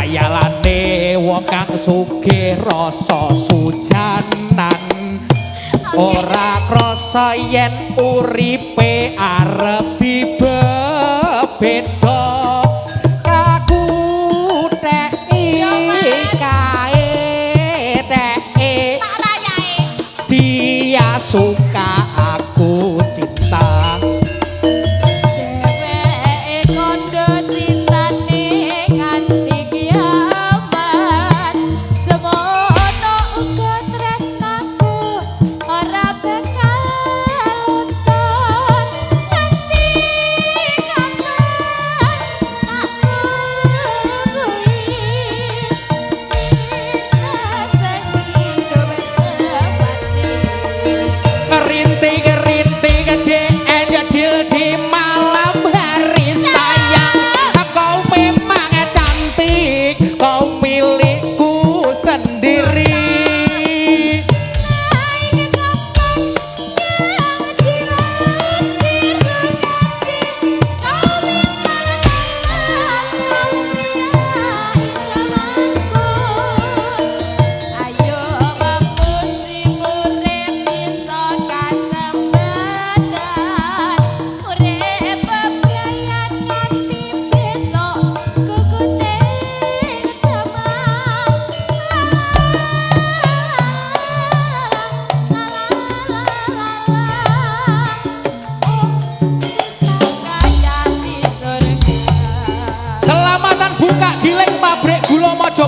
Kayalane wong kang sugih rasa sujanan ora krasa yen uripe arep dibeda kakuteki kae teke dia suka aku cinta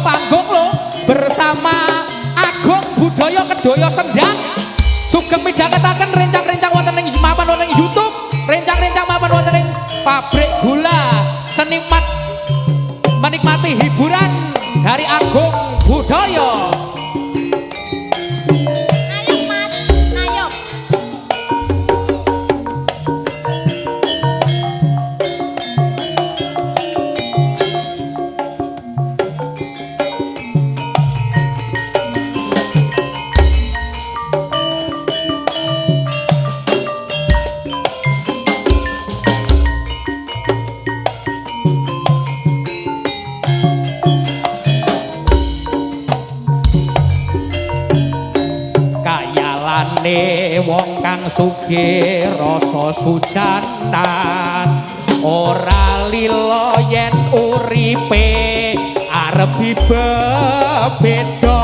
Panggung lo bersama Agung Budaya Kedaya Sendang sugeng midhangetaken rencang-rencang wonten ing mapan wonten ing YouTube rencang-rencang mapan wonten ing pabrik gula senimat menikmati hiburan dari Agung Budaya. Wong kang sugih rasa sujanan ora lila yen uripe arep dibeda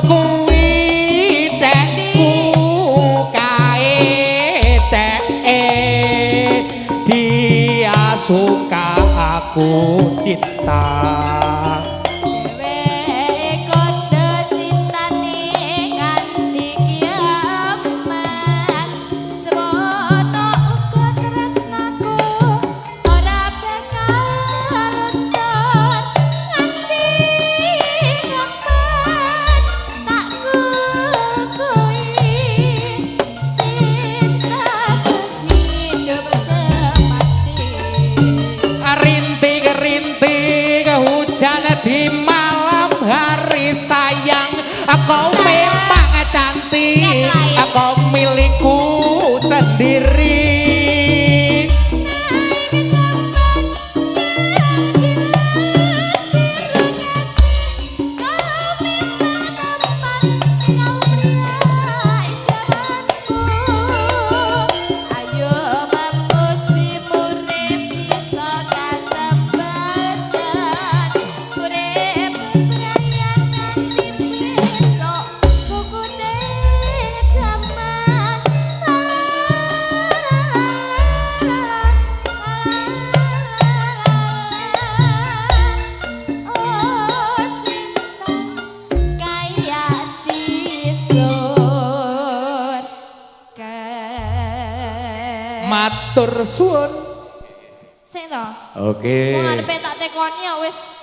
kuwi tekku kae teke dia suka aku cinta di malam hari sayang kau memang cantik kau milikku sendiri matur suwun. Sing to. Oke. Wong arepe tak tekoni ya wis